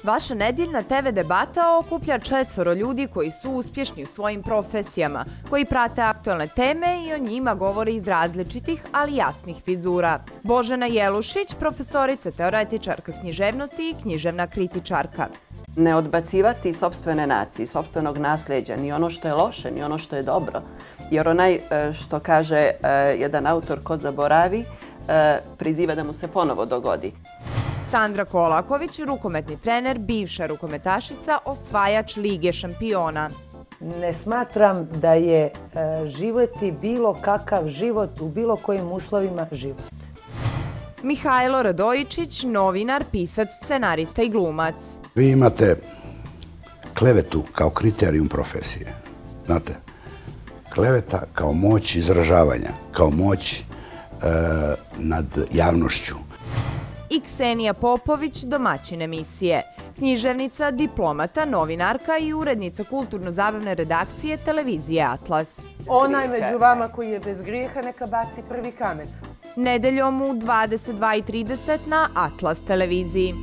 Vaša nedeljna TV debata okuplja 4 ljudi koji su uspješni u svojim profesijama, koji prate aktualne teme i o njima govore iz različitih, ali jasnih vizura. Božena Jelušić, profesorica, teoretičarka književnosti i književna kritičarka. Ne odbacivati sopstvene nacije, sopstvenog nasljeđa, ni ono što je loše, ni ono što je dobro. Jer onaj što kaže jedan autor ko zaboravi, priziva da mu se ponovo dogodi. Sandra Kolaković, rukometni trener, bivša rukometašica, osvajač Lige šampiona. Ne smatram da je život i bilo kakav život u bilo kojim uslovima život. Mihajlo Radojičić, novinar, pisac, scenarista i glumac. Vi imate klevetu kao kriterijum profesije. Znate, kleveta kao moć izražavanja, kao moć nad javnošću. I Ksenija Popović, domaćin emisije. Književnica, diplomata, novinarka i urednica kulturno-zabavne redakcije televizije Atlas. Onaj među vama koji je bez grijeha neka baci prvi kamen. Nedeljom u 22:30 na Atlas televiziji.